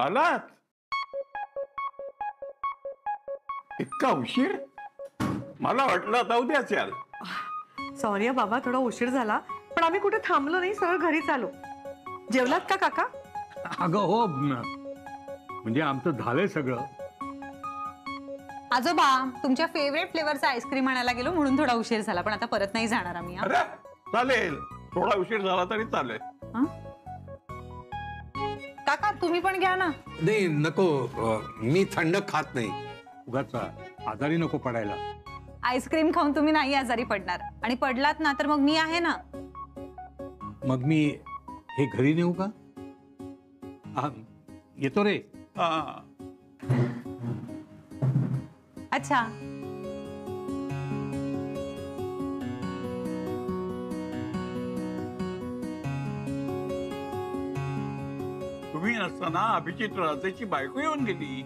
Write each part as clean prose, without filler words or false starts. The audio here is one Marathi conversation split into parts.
आलात? इतका उशीर? मला वाटलं आता उद्याच याल. सॉरी बाबा, थोडा उशीर झाला, पण आम्ही कुठे थांबलो नाही, सरळ घरी चालू. जेवलात का काका? अगं हो, म्हणजे आमचं झालंय सगळं. आजोबा, तुमच्या फेवरेट फ्लेवरचा आईस्क्रीम आणायला गेलो म्हणून थोडा उशीर झाला, पण आता परत नाही जाणार आम्ही. अरे चालेल, थोडा उशीर झाला तरी चालेल. काका तुम्ही पण घ्या ना. नाही नको, मी थंड खात नाही. उगाच आजारी नको पडायला. आईस्क्रीम खाऊन तुम्ही नाही आजारी पडणार, आणि पडलात ना तर मग मी आहे ना. मग मी हे घरी नेऊ का? येतो रे. अच्छा, तुम्ही नसताना अभिजित राजेची बायको येऊन गेली.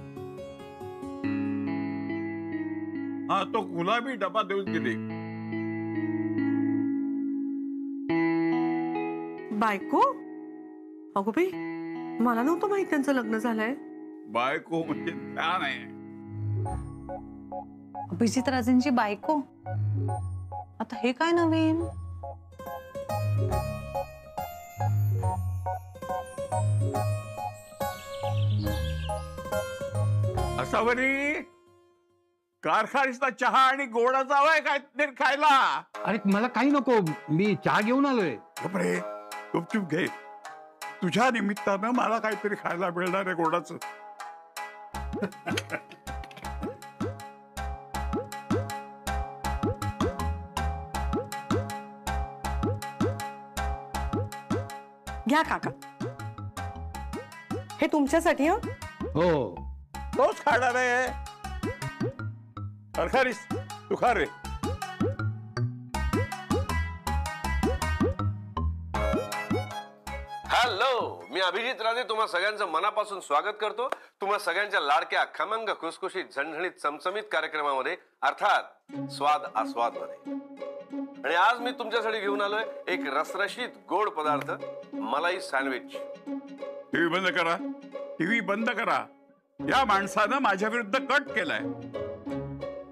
हा, तो गुलाबी डबा देऊन गेले. बायको? अगो बाई, मला नव्हतं माहित त्यांचं लग्न झालंय. बायको म्हणजे ध्यान आहे. अभिजित राजेंची बायको? आता हे काय नवीन? असावरी कारखानीचा चहा आणि गोडा जावाय काय खायला. अरे मला काही नको, मी चहा घेऊन आलोय. बापरे, गुपचूप घे. तुझ्या निमित्तानं मला काहीतरी खायला मिळणार आहे गोडाचं. घ्या काका, हे तुमच्यासाठी. हो, तोच खाणार आहे. कारखानीस तू खा रे. हॅलो, मी अभिजित राजे तुम्हा सगळ्यांचं मनापासून स्वागत करतो. तुम्हा सगळ्यांच्या लाडक्या खमंग खुसखुशीत झणझणीत चमचमीत कार्यक्रमामध्ये, अर्थात स्वाद आस्वाद मध्ये. आणि आज मी तुमच्यासाठी घेऊन आलोय एक रसरशीत गोड पदार्थ, मलाई सँडविच. टीव्ही बंद करा, टीव्ही बंद करा. या माणसानं माझ्या विरुद्ध कट केलाय.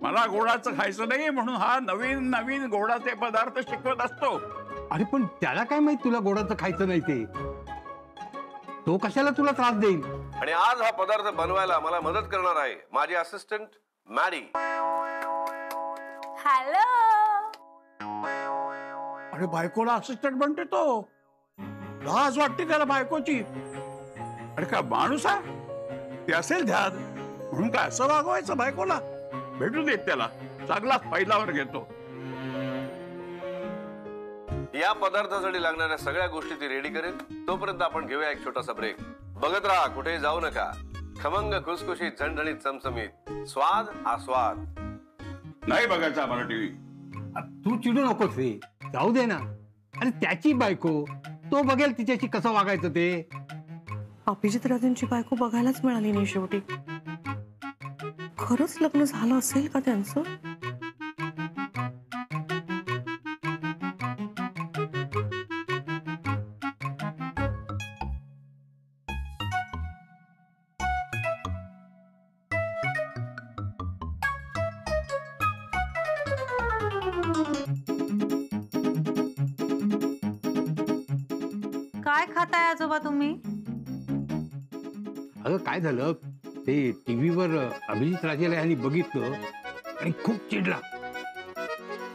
मला गोडाचं खायचं नाही म्हणून हा नवीन नवीन गोडाचे पदार्थ शिकवत असतो. अरे पण त्याला काय माहित तुला गोडाचं खायचं नाही ते. तो कशाला तुला त्रास देईल? आणि आज हा पदार्थ बनवायला मला मदत करणार आहे माझी असिस्टंट मॅडी. हॅलो. अरे बायकोला असिस्टंट म्हणते तो. लाज वाटते त्याला बायकोची. अरे का माणूस आहे ते, असेल ध्यान म्हणून काय असं वागवायचं बायकोला? भेटू देत त्याला, चांगला फैलावर घेतो. या पदार्थासाठी लागणाऱ्या सगळ्या गोष्टी ती रेडी करेल. तोपर्यंत आपण घेऊया एक छोटासा ब्रेक. बघत राहा, कुठेही जाऊ नका. खमंग खुसखुशीत झणझणीत चमचमीत स्वाद आस्वाद. नाही बघायचा आम्हाला टीव्ही. तू चिडू नकोस रे, जाऊ दे ना. आणि त्याची बायको, तो बघेल तिच्याशी कसं वागायचं ते. अभिजित राजेंची बायको बघायलाच मिळाली नाही शेवटी. खरंच लग्न झालं असेल का त्यांचं? काय खाताय आजोबा तुम्ही? अगं काय झालं, ते टीव्हीवर अभिजित राजेला यांनी बघितलं आणि खूप चिडला.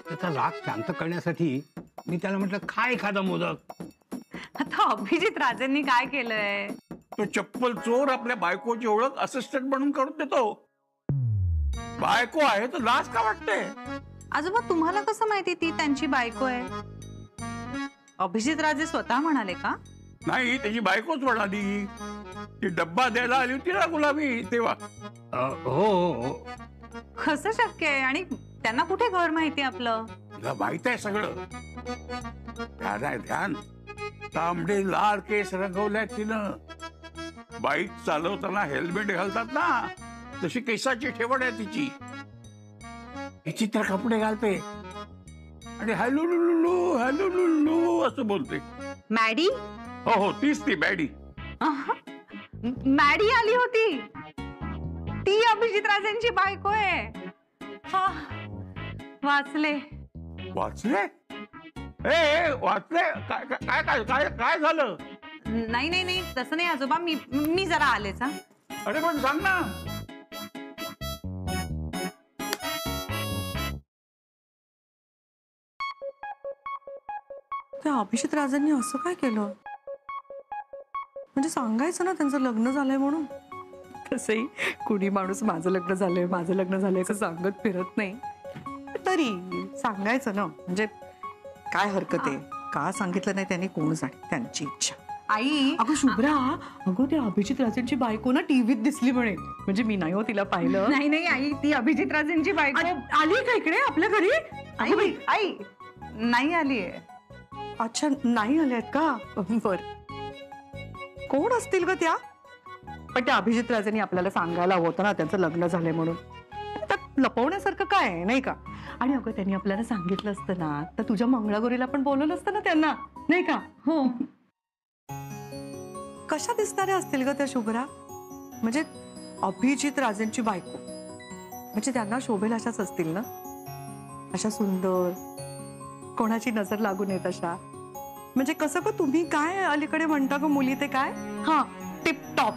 त्याचा राग शांत करण्यासाठी मी त्याला म्हटलं, खा एखादा मोदक. आता अभिजित राजेंनी काय केलंय? तो चप्पल चोर आपल्या बायकोची ओळख असिस्टंट म्हणून करून देतो. बायको आहे तर लाज का वाटते? आजोबा तुम्हाला कसं माहिती ती त्यांची बायको आहे? अभिजित राजे स्वतः म्हणाले का? नाही, त्याची बायकोच म्हणाली. ती डब्बा द्यायला आली होती ना गुलाबी तेव्हा. हो हो हो. कसं शक्य आहे? आणि त्यांना कुठे घर माहिती आपलं? तुला माहित आहे सगळं. ध्यान आहे ध्यान. तांबडे लाल केस रंगवल्यात तिनं. बाईक चालवताना हेल्मेट घालतात ना, तशी केसाची ठेवण आहे तिची. विचित्र कपडे घालते आणि हॅलो लुलू हॅलो लुलू असं बोलते. मॅडी? हो हो, तीच ती मॅडी. मॅडी आली होती, ती अभिजित राजेंची बायको आहे. हा, वाचले. वाचले? ए वाचले? काय काय काय काय काय झालं? नाही नाही नाही, तसं नाही आजोबा, मी जरा आलेच. हा, अरे पण सांग ना. त्या अभिजित राजांनी असं काय केलं? म्हणजे सांगायचं ना त्यांचं लग्न झालंय म्हणून. तसंही कुणी माणूस माझं लग्न झालंय असं सांगत फिरत नाही. तरी सांगायचं ना, म्हणजे काय हरकत आहे? का सांगितलं नाही त्यांनी कोण जाणे, त्यांची इच्छा. आई. अगं शुभ्रा, अगं त्या अभिजित राजेंची बायको ना टीव्हीत दिसली म्हणे. म्हणजे मी नाही हो तिला पाहिलं. नाही नाही आई, ती अभिजित राजेंची बायको आली का इकडे आपल्या घरी? आई आई नाही आलीये. अच्छा, नाही आल्यात का? बर, कोण असतील ग त्या? पण त्या अभिजित राजेंनी आपल्याला सांगायला हवं होतं ना त्यांचं लग्न झालंय म्हणून. त्यात लपवण्यासारखं काय आहे, नाही का? आणि अगं त्यांनी आपल्याला सांगितलं असतं ना तर तुझ्या मंगळागौरीला पण बोलवलं असतं ना त्यांना, नाही का? हो. कशा दिसणाऱ्या असतील ग त्या शुभ्रा? म्हणजे अभिजित राजेंची बायको म्हणजे त्यांना शोभेल अशाच असतील ना? अशा सुंदर, कोणाची नजर लागून येत अशा. म्हणजे कसं ग, तुम्ही काय अलीकडे म्हणता ग मुली ते काय? हा, टिप टॉप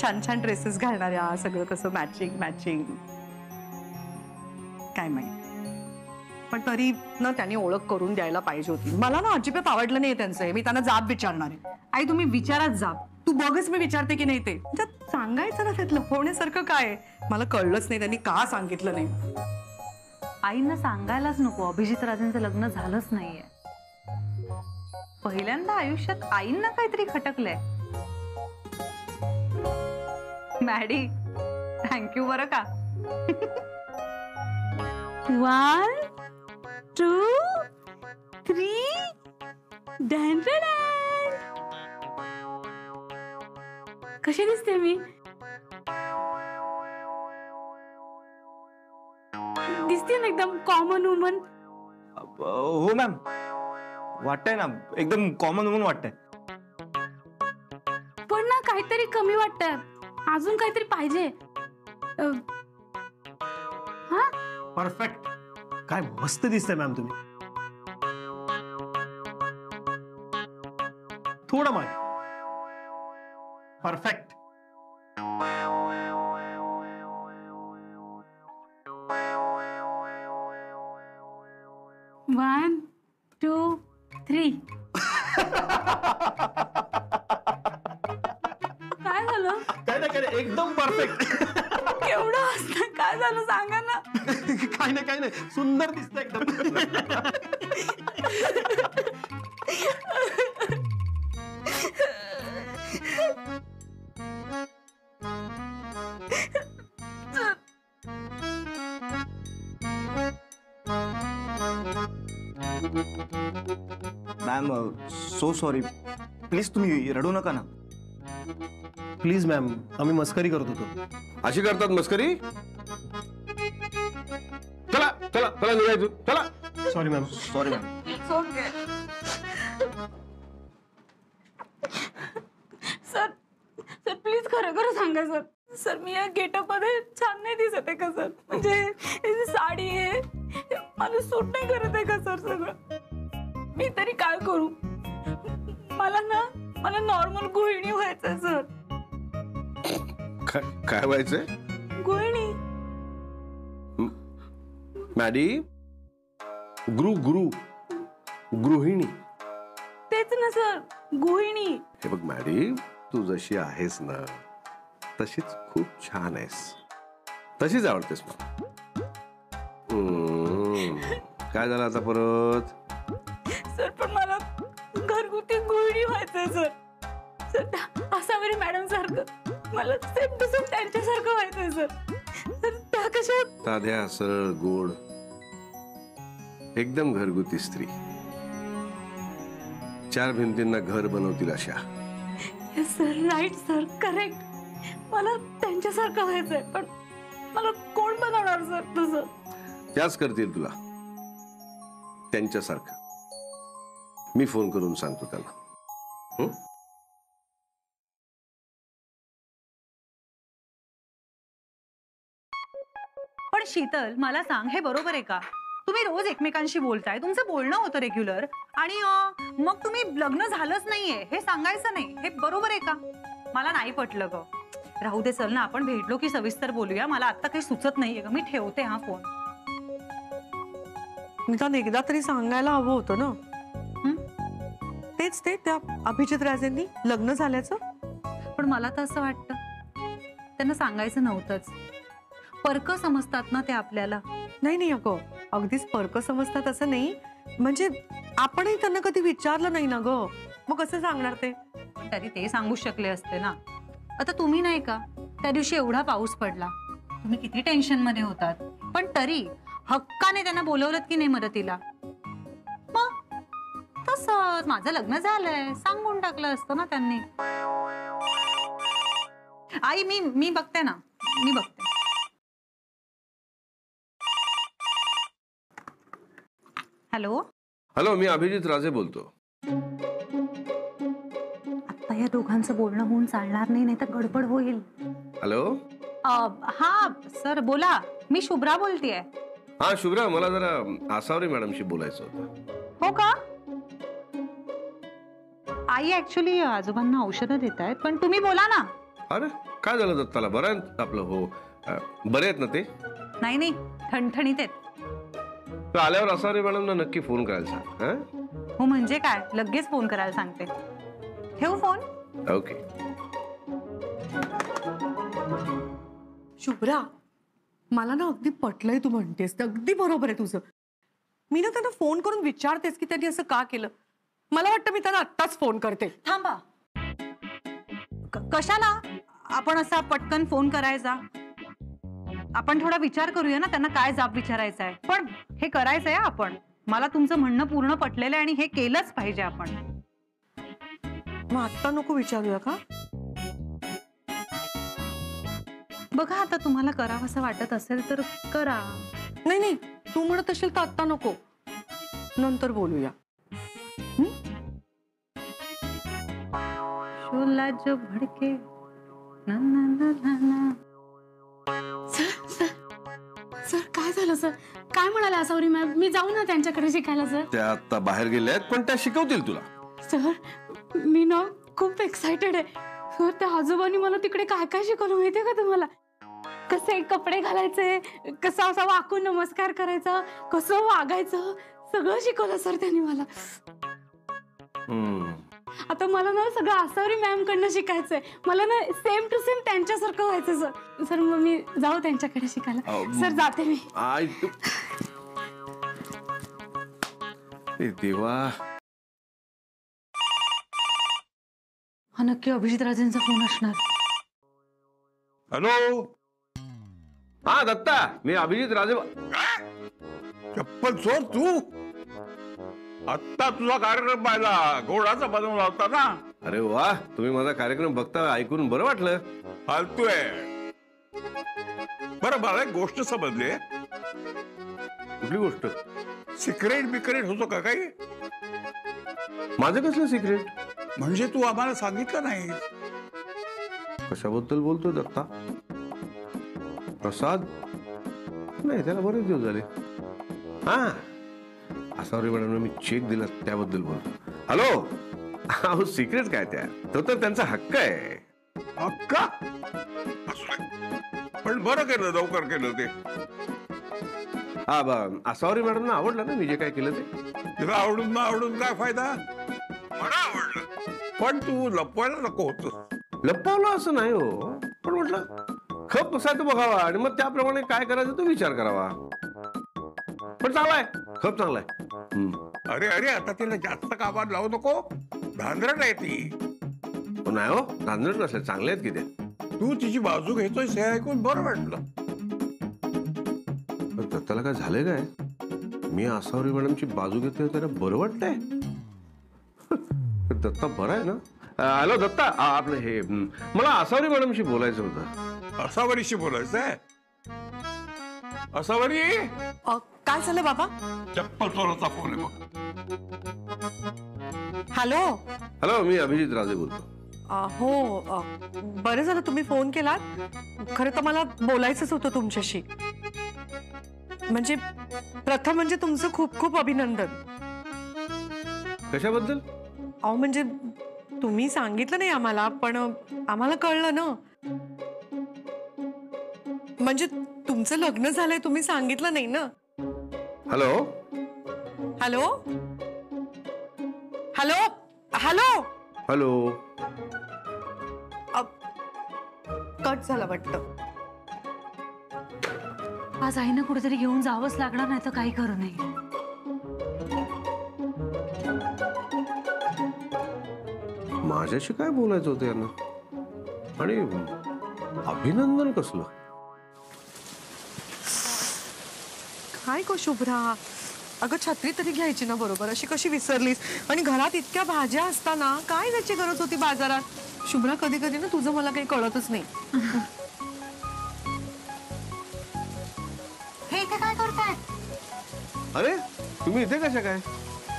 छान छान ड्रेसेस घालणाऱ्या, सगळं कसं मॅचिंग मॅचिंग. काय माहिती, पण तरी ना त्यांनी ओळख करून द्यायला पाहिजे होती. मला ना अजिबात आवडलं नाही त्यांचं. मी त्यांना जाब विचारणार आहे. आई तुम्ही विचारात जाब. तू बघच मी विचारते की नाही ते. त्यात सांगायचं ना, त्यात लपवण्यासारखं काय? मला कळलंच नाही त्यांनी का सांगितलं नाही. आईंना सांगायलाच नको, अभिजित राजेंचं लग्न झालंच नाहीये. पहिल्यांदा आयुष्यात आईंना काहीतरी खटकलंय. मॅडी, थँक्यू बरं का. 1 2 3 कशी दिसते मी? दिसते ना एकदम कॉमन वुमन. हो मॅम, वाटतंय ना एकदम कॉमन वुमन वाटतंय. पण ना काहीतरी कमी वाटतंय, अजून काहीतरी पाहिजे. हा, परफेक्ट. काय मस्त दिसतंय मॅम तुम्ही. थोडं मागे. परफेक्ट. One two three. काय झालं? काय नाही, काय नाही, एकदम परफेक्ट. केवढं असतं, काय झालं सांगा ना. काय नाही, काय नाही, सुंदर दिसतंय एकदम. Ma'am so sorry. प्लीज तुम्ही रडू नका ना. प्लीज मॅम, आम्ही मस्करी करत होतो. अशी करतात मस्करी? चला चला चला निघायचं, चला. Sorry ma'am. Sorry ma'am. Sir, sir please खरं खरं सांगा सर. सर मी या गेटअप मध्ये छान नाही दिसत आहे का सर? म्हणजे ही जी साडी आहे मला सूट नाही करत आहे का सर सगळं? मी तरी काय करू? मला नॉर्मल गृहिणी व्हायचंय सर. काय व्हायचंय? गृहिणी. मॅडी, गृहिणी. तेच ना सर, गृहिणी. हे बघ मॅडी, तू जशी आहेस ना तशीच खूप छान आहेस, तशीच आवडतेस मला. काय झालं आता परत? सर पण मला घरगुती गृहिणी व्हायचंय सर. सर असावरी मॅडम सारखं मला सेम टू सेम त्यांच्यासारखं व्हायचंय सर. तर त्या कशा साध्या सरळ गोड एकदम घरगुती स्त्री, 4 भिंतींना घर बनवतील अशा. Sir right sir, correct. मला त्यांच्यासारखं व्हायचंय, पण मला कोण बनवणार सर तसं? त्याच करतील तुला त्यांच्यासारखं. मी फोन करून सांगतो त्यांना. शीतल मला सांग, हे बरोबर आहे का? तुम्ही रोज एकमेकांशी बोलताय, तुमचं बोलणं होतं रेग्युलर, आणि मग तुम्ही लग्न झालंच नाहीये हे सांगायचं नाही, हे बरोबर आहे का? मला नाही पटलं ग. राहू दे, चल ना आपण भेटलो की सविस्तर बोलूया. मला आता काही सुचत नाहीये ग. मी ठेवते हा फोन. निदान एकदा तरी सांगायला हवं होतं ना. तेच ते त्या अभिजित राजेंनी लग्न झाल्याचं. पण मला तर असं वाटतं त्यांना सांगायचं नव्हतंच. परक समजतात ना ते आपल्याला. नाही नाही अगं, अगदीच परक समजतात असं नाही, म्हणजे आपणही त्यांना कधी विचारलं नाही ना ग, मग कसं सांगणार ते? तरी ते सांगू शकले असते ना. आता तुम्ही नाही का त्या दिवशी एवढा पाऊस पडला, तुम्ही किती टेन्शन मध्ये होतात, पण तरी हक्काने त्यांना बोलवलं की नाही मदतीला? मग तसंच माझं लग्न झालंय सांगून टाकलं असतं ना त्यांनी. आई मी बघते ना, मी बघते. हॅलो हॅलो, मी अभिजित राजे बोलतो. आता या दोघांचं बोलणं होऊन चालणार नाही, नाही तर गडबड होईल. हॅलो. हा सर बोला, मी शुभ्रा बोलतेय. हा शुभ्रा, मला जरा आसावरी मॅडमशी बोलायचं होतं. हो का? आई ऍक्च्युली आजोबांना औषधं देत आहेत, पण तुम्ही बोला ना. अरे काय झालं दत्ताला? बरं आहे आपलं? हो बरे आहेत ना ते? नाही नाही, ठणठणीत आहेत. तर आल्यावर आसावरी मॅडमना नक्की फोन करायला सांग. हा हो म्हणजे काय, लगेच फोन करायला सांगते. ठेवू फोन? ओके. शुभ्रा, मला ना अगदी पटलंय तू म्हणतेस, अगदी बरोबर आहे तुझं. मी ना त्यांना फोन करून विचारतेस की त्यांनी असं का केलं. मला वाटतं मी त्यांना आत्ताच फोन करते. थांबा. कशाला आपण असा पटकन फोन करायचा? आपण थोडा विचार करूया ना, त्यांना काय जाब विचारायचा आहे. पण हे करायचंय आपण. मला तुमचं म्हणणं पूर्ण पटलेलं आहे आणि हे केलंच पाहिजे आपण. मग आत्ता नको विचारूया का? बघा आता तुम्हाला करावंसं वाटत असेल तर करा. नाही नाही, तू म्हणत असेल तर आत्ता नको, नंतर बोलूया. शोला जो भडके ना ना ना ना ना. सर काय झालं सर? काय म्हणाले आसावरी मॅम? मी जाऊ ना त्यांच्याकडे शिकायला सर? त्या आता बाहेर गेल्या आहेत, पण त्या शिकवतील तुला. सर मी ना खूप एक्साइटेड आहे सर. त्या आजोबांनी मला तिकडे काय काय शिकवलं माहितीये का तुम्हाला? कसे कपडे घालायचे, कसं असा वाकून नमस्कार करायचा, कसं वागायचं, सगळं शिकवलं सर त्यांनी मला. आता मला ना सगळं आसावरी मॅम कडनं शिकायचंय. मला ना सेम टू सेम त्यांच्यासारखं व्हायचं सर. सर मग मी जाऊ त्यांच्याकडे शिकायला? सर जाते मी. देवा, हा नक्की अभिजित राजेंचा फोन असणार. हॅलो. हा दत्ता, मी अभिजित राजे. चप्पल चोर तू? आत्ता तुझा कार्यक्रम पाहिला, घोडाचा बनवला होता ना. अरे वा, तुम्ही माझा कार्यक्रम बघता ऐकून बरं वाटलं. फालतू आहे. बरं, मला एक गोष्ट समजली. कुठली गोष्ट? सिक्रेट बिक्रेट होतो का काही? माझं कसलं सिक्रेट? म्हणजे तू आम्हाला सांगितलं नाही. कशाबद्दल बोलतोय दत्ता? प्रसाद? नाही, त्याला बरेच दिवस झाले. हा आसावरी मॅडमने मी चेक दिला त्याबद्दल बोलतो. हॅलो. अहो सिक्रेट काय, त्या तो तर त्यांचा हक्क आहे. हक्क? पण बरं केलं, लवकर केलं ते. हा आसावरी मॅडमना आवडलं ना मी जे काय केलं ते? तिला आवडून ना आवडून काय फायदा? मला आवडलं, पण तू लपवायला नको होतं. लपवलं असं नाही हो, पण म्हटलं खप कसा तो बघावा आणि मग त्याप्रमाणे काय करायचं तो विचार करावा. पण चांगलाय, खप चांगलाय. अरे अरे, आता तिला जास्त कामात लावू नको, धांदरट आहे ती. नाही हो, धांदरट नसले, चांगले आहेत की त्या. तू तिची बाजू घेतोय हे ऐकून बरं वाटलं. दत्ताला काय झालंय काय? मी आसावरी मॅडमची बाजू घेतोय त्याला बरं वाटतंय? दत्ता बरा आहे ना? हॅलो दत्ता, आपलं हे मला आसावरी मॅडमशी बोलायचं होतं. आसावरीशी बोलायचंय? आसावरी, काय झालं बाबा? चप्पल चोराचा फोन आहे बघ. हॅलो. हॅलो, मी अभिजित राजे बोलतो. हो, बरं झालं तुम्ही फोन केलात. खरं तर मला बोलायचंच होतं तुमच्याशी. म्हणजे प्रथम म्हणजे तुमचं खूप खूप अभिनंदन. कशाबद्दल? अहो म्हणजे तुम्ही सांगितलं नाही आम्हाला, पण आम्हाला कळलं ना. म्हणजे तुमचं लग्न झालंय तुम्ही सांगितलं नाही ना. Hello hello hello hello hello. Cut झाला वाटतं. आज आईनं कुठेतरी घेऊन जावंच लागणार, नाही तर काही खरं नाही. माझ्याशी काय बोलायचं होतं यांना, आणि अभिनंदन कसलं? काय को शुभ्रा, अगं छत्री तरी घ्यायची ना बरोबर, अशी कशी विसरलीस? आणि घरात इतक्या भाज्या असताना काय त्याची गरज होती बाजारात? शुभ्रा कधी कधी ना तुझं मला काही कळतच नाही. हे इथे काय करताय? अरे तुम्ही इथे कशा काय?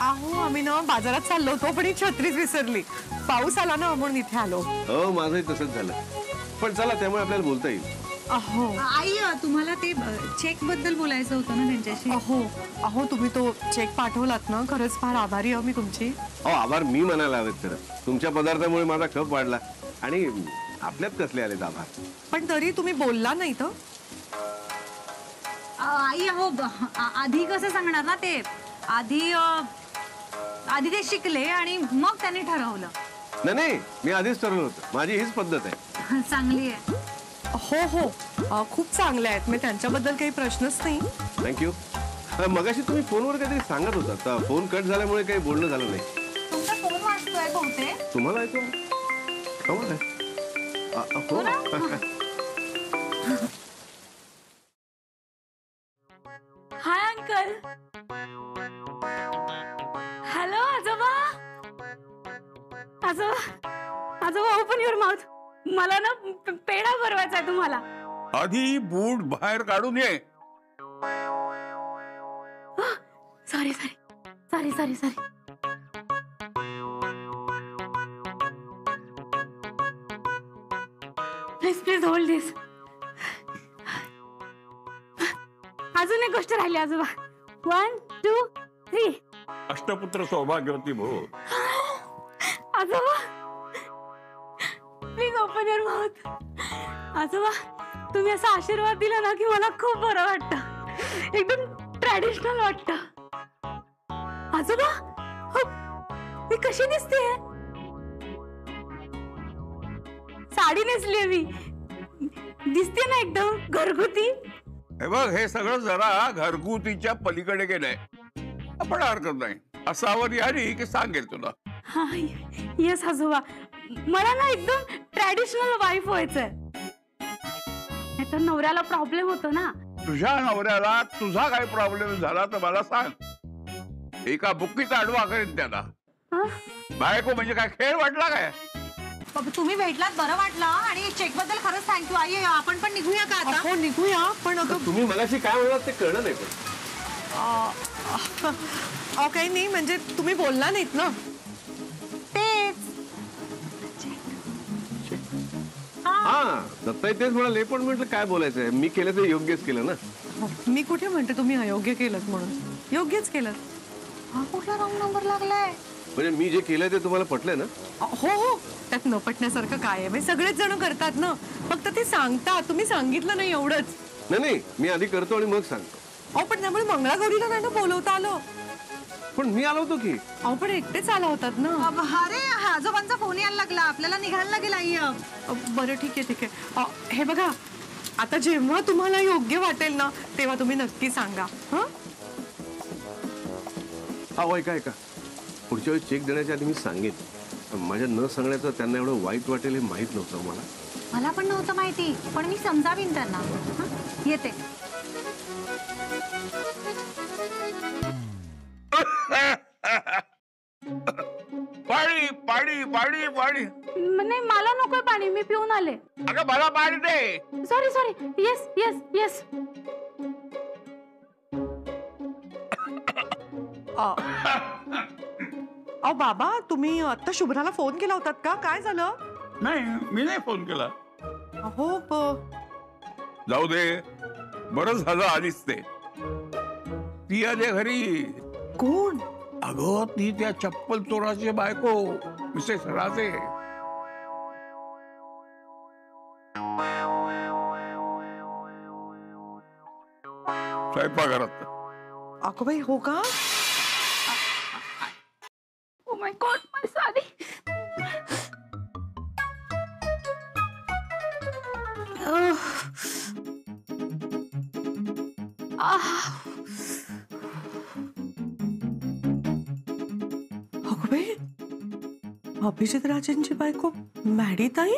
अहो आम्ही ना बाजारात चाललो होतो, पण ही छत्रीच विसरली. पाऊस आला ना म्हणून इथे आलो. हो माझंही तसंच झालं, पण चला त्यामुळे आपल्याला बोलता येईल. अहो आई, तुम्हाला ते चेक बद्दल बोलायचं होतं ना त्यांच्याशी. अहो अहो तुम्ही तो चेक पाठवलात ना, खरंच फार आभारी आहे मी तुमची. हो आभार मी म्हणायला हवेत. तर तुमच्या पदार्थामुळे माझा खप वाढला, आणि आपल्यात कसले आलेत आभार. पण तरी तुम्ही बोलला नाही तर. आई अहो, आधी कसं सांगणार ना ते, आधी ते शिकले आणि मग त्यांनी ठरवलं. नाही मी आधीच ठरवलं होतं, माझी हीच पद्धत आहे. चांगली आहे. हो हो खूप चांगले आहेत, मी त्यांच्याबद्दल काही प्रश्नच नाही. थँक्यू. मगाशी तुम्ही फोनवर काहीतरी सांगत होता, फोन कट झाल्यामुळे काही बोलणं झालं नाही. तुमचा फोन वाजतोय बहुतेक. तुम्हाला ऐकू कमाल आहे. हो. Hi uncle. हॅलो आजोबा. आजोबा आजोबा ओपन युअर माउथ. मला ना पेढा भरवायचा आहे तुम्हाला. आधी बूट बाहेर काढून ये. Sorry sorry sorry sorry sorry. Please please hold this. अजून एक गोष्ट राहिली आजोबा. 1 2 3. अष्टपुत्र सौभाग्यवती भो. आजोबा प्लीज ओपन युअर माउथ. आजोबा तुम्ही असा आशीर्वाद दिला ना की मला खूप बरं वाटतं, एकदम ट्रॅडिशनल वाटतं. आजोबा हो, मी कशी दिसते? साडी नेसली मी, दिसते ना एकदम घरगुती. हे बघ, हे सगळं जरा घरगुतीच्या पलीकडे गेलंय. आपण हरकत नाही, असावर यारी की सांगेल तुला. हा येस आजोबा, मला ना एकदम ट्रॅडिशनल वाईफ व्हायचंय. तर नवऱ्याला प्रॉब्लेम होतो ना. तुझ्या नवऱ्याला तुझा काही प्रॉब्लेम झाला तर मला सांग, एका बुक्कीचा आडवा करेन त्याला. बायको म्हणजे काय खेळ वाटला काय? तुम्ही भेटलात बरं वाटलं, आणि चेक बद्दल खरंच थँक्यू. आई आपण पण निघूया का आता? हो निघूया, पण अगं तुम्ही मगाशी काय म्हणलात ते कळलं नाही. पण काही नाही, म्हणजे तुम्ही बोलला नाहीत ना. हा दत्ताई तेच म्हणाले, पण म्हटलं काय बोलायचंय, मी केलं ते योग्यच केलं ना. मी कुठे म्हणते तुम्ही अयोग्य केलं म्हणून, योग्यच केलं. हा कुठला रॉंग नंबर लागलाय? म्हणजे मी जे केलंय ते तुम्हाला पटलंय ना? हो हो, त्यात न पटण्यासारखं काय आहे? सगळेच जण करतात ना, फक्त ते सांगतात, तुम्ही सांगितलं नाही एवढंच. नाही मी आधी करतो आणि मग सांगतो. अहो पण त्यामुळे मंगळागौरीला नाही ना बोलवता आलं. पण मी आलो होतो की. अहो पण एकटेच आला होतात ना. अरे आजोबांचा फोन यायला लागला, आपल्याला निघायला लागेल आई. बरं ठीक आहे ठीक आहे. हे बघा, आता जेव्हा तुम्हाला योग्य वाटेल ना तेव्हा तुम्ही नक्की सांगा. हा ऐका, पुढच्या वेळी चेक देण्याच्या आधी मी सांगेन. माझ्या न सांगण्याचं त्यांना एवढं वाईट वाटेल हे माहित नव्हतं मला पण नव्हतं माहिती, पण मी समजावीन त्यांना. येते. पाणी पाणी पाणी पाणी. नाही मला नकोय पाणी, मी पिऊन आले. अगं मला पाणी दे. Sorry sorry. Yes yes yes. अहो बाबा, तुम्ही आता शुभ्राला फोन केला होतात का? काय झालं? नाही, मी नाही फोन केला. अहो जाऊ दे, बरं झालं आलीच ते. ती आली घरी. कोण? अगं ती त्या चप्पल चोराची बायको मिसेस राजे. स्वयंपाकघरात. अगं बाई, हो का? ओ माय गॉड, माय साडी. अगं बाई, अभिजित राजेंची बायको मॅडी ताई?